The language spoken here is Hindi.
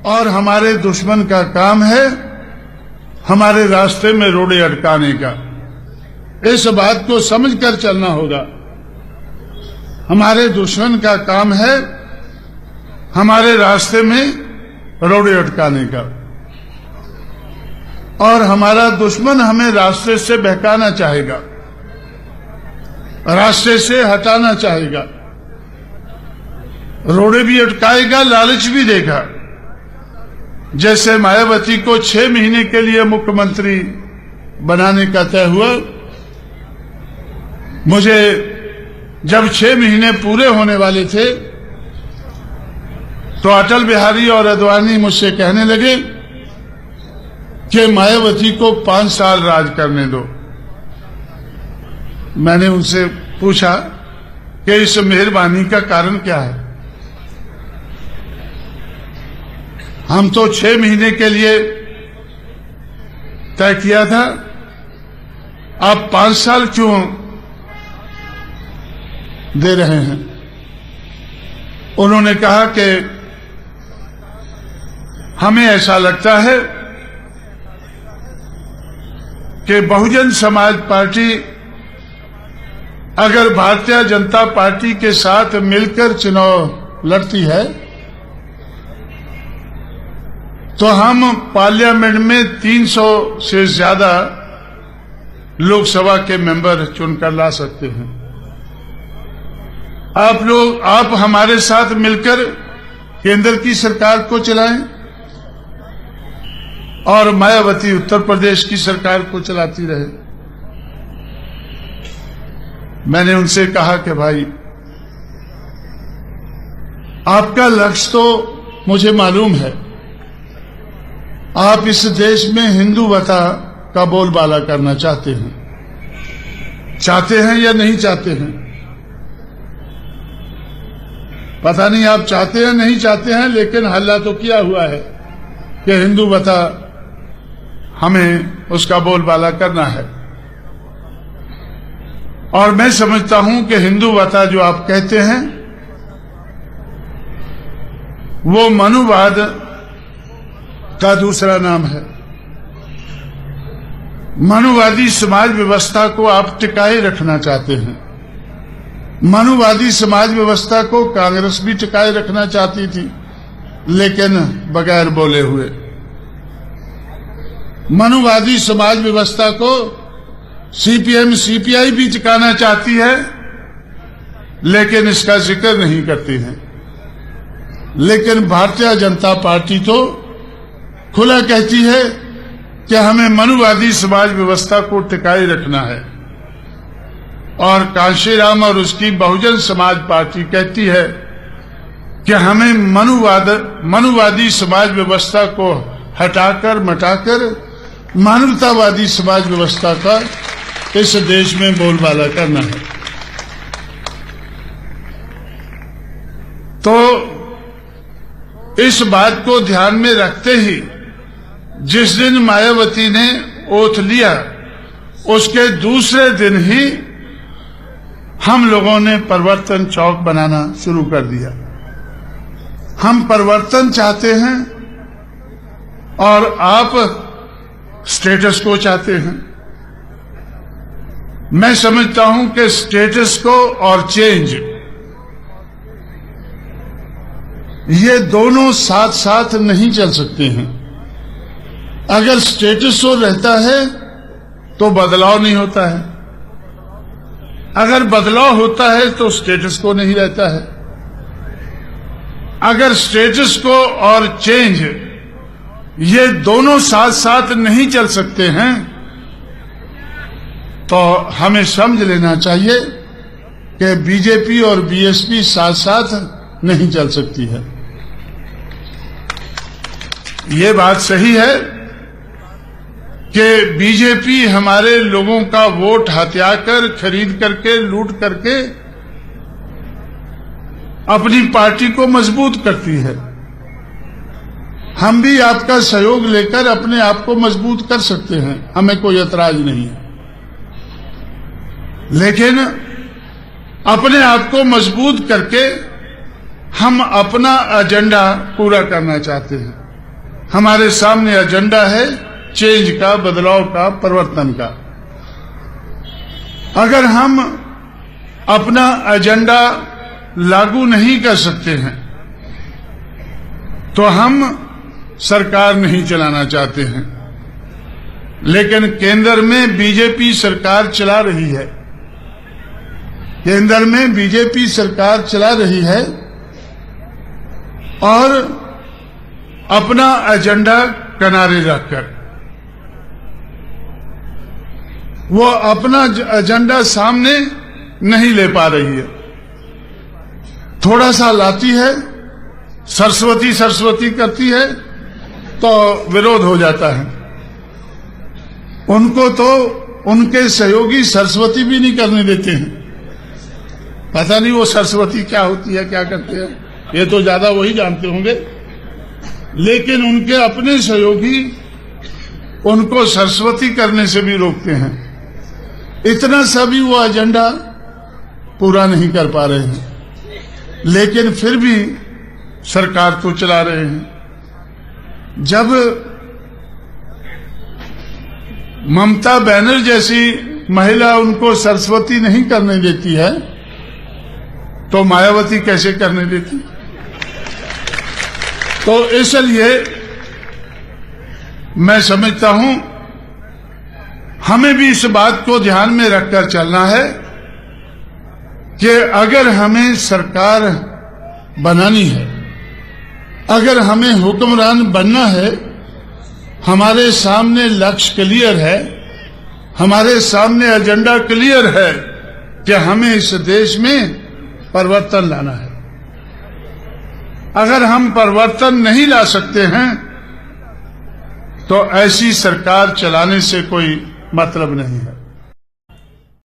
और हमारे दुश्मन का काम है हमारे रास्ते में रोड़े अटकाने का। इस बात को समझकर चलना होगा। हमारे दुश्मन का काम है हमारे रास्ते में रोड़े अटकाने का, और हमारा दुश्मन हमें रास्ते से बहकाना चाहेगा, रास्ते से हटाना चाहेगा, रोड़े भी अटकाएगा, लालच भी देगा। जैसे मायावती को 6 महीने के लिए मुख्यमंत्री बनाने का तय हुआ, मुझे जब 6 महीने पूरे होने वाले थे तो अटल बिहारी और आडवाणी मुझसे कहने लगे कि मायावती को 5 साल राज करने दो। मैंने उनसे पूछा कि इस मेहरबानी का कारण क्या है? हम तो 6 महीने के लिए तय किया था, आप 5 साल क्यों दे रहे हैं? उन्होंने कहा कि हमें ऐसा लगता है कि बहुजन समाज पार्टी अगर भारतीय जनता पार्टी के साथ मिलकर चुनाव लड़ती है तो हम पार्लियामेंट में 300 से ज्यादा लोकसभा के मेंबर चुनकर ला सकते हैं। आप हमारे साथ मिलकर केंद्र की सरकार को चलाएं और मायावती उत्तर प्रदेश की सरकार को चलाती रहे। मैंने उनसे कहा कि भाई, आपका लक्ष्य तो मुझे मालूम है, आप इस देश में हिंदुवता का बोलबाला करना चाहते हैं या नहीं चाहते हैं? पता नहीं आप चाहते हैं नहीं चाहते हैं, लेकिन हल्ला तो किया हुआ है कि हिंदुवता हमें उसका बोलबाला करना है। और मैं समझता हूं कि हिंदुवता जो आप कहते हैं वो मनुवाद का दूसरा नाम है। मनुवादी समाज व्यवस्था को आप टिकाए रखना चाहते हैं। मनुवादी समाज व्यवस्था को कांग्रेस भी टिकाए रखना चाहती थी, लेकिन बगैर बोले हुए। मनुवादी समाज व्यवस्था को सीपीएम सीपीआई भी टिकाना चाहती है, लेकिन इसका जिक्र नहीं करती है। लेकिन भारतीय जनता पार्टी तो खुला कहती है कि हमें मनुवादी समाज व्यवस्था को टिकाए रखना है, और कांशीराम और उसकी बहुजन समाज पार्टी कहती है कि हमें मनुवादी समाज व्यवस्था को हटाकर मटाकर मानवतावादी समाज व्यवस्था का इस देश में बोलबाला करना है। तो इस बात को ध्यान में रखते ही जिस दिन मायावती ने ओथ लिया, उसके दूसरे दिन ही हम लोगों ने परिवर्तन चौक बनाना शुरू कर दिया। हम परिवर्तन चाहते हैं और आप स्टेटस को चाहते हैं। मैं समझता हूं कि स्टेटस को और चेंज, ये दोनों साथ साथ नहीं चल सकते हैं। अगर स्टेटस को रहता है तो बदलाव नहीं होता है, अगर बदलाव होता है तो स्टेटस को नहीं रहता है। अगर स्टेटस को और चेंज ये दोनों साथ साथ नहीं चल सकते हैं तो हमें समझ लेना चाहिए कि बीजेपी और बीएसपी साथ साथ नहीं चल सकती है। ये बात सही है कि बीजेपी हमारे लोगों का वोट हथियाकर, खरीद करके, लूट करके अपनी पार्टी को मजबूत करती है। हम भी आपका सहयोग लेकर अपने आप को मजबूत कर सकते हैं, हमें कोई ऐतराज नहीं है। लेकिन अपने आप को मजबूत करके हम अपना एजेंडा पूरा करना चाहते हैं। हमारे सामने एजेंडा है चेंज का, बदलाव का, परिवर्तन का। अगर हम अपना एजेंडा लागू नहीं कर सकते हैं तो हम सरकार नहीं चलाना चाहते हैं। लेकिन केंद्र में बीजेपी सरकार चला रही है, केंद्र में बीजेपी सरकार चला रही है और अपना एजेंडा किनारे रखकर वो अपना एजेंडा सामने नहीं ले पा रही है। थोड़ा सा लाती है, सरस्वती सरस्वती करती है तो विरोध हो जाता है। उनको तो उनके सहयोगी सरस्वती भी नहीं करने देते हैं। पता नहीं वो सरस्वती क्या होती है, क्या करते हैं, ये तो ज्यादा वही जानते होंगे। लेकिन उनके अपने सहयोगी उनको सरस्वती करने से भी रोकते हैं। इतना सा भी वो एजेंडा पूरा नहीं कर पा रहे हैं, लेकिन फिर भी सरकार तो चला रहे हैं। जब ममता बनर्जी जैसी महिला उनको सरस्वती नहीं करने देती है तो मायावती कैसे करने देती? तो इसलिए मैं समझता हूं हमें भी इस बात को ध्यान में रखकर चलना है कि अगर हमें सरकार बनानी है, अगर हमें हुक्मरान बनना है, हमारे सामने लक्ष्य क्लियर है, हमारे सामने एजेंडा क्लियर है कि हमें इस देश में परिवर्तन लाना है। अगर हम परिवर्तन नहीं ला सकते हैं तो ऐसी सरकार चलाने से कोई मतलब नहीं है।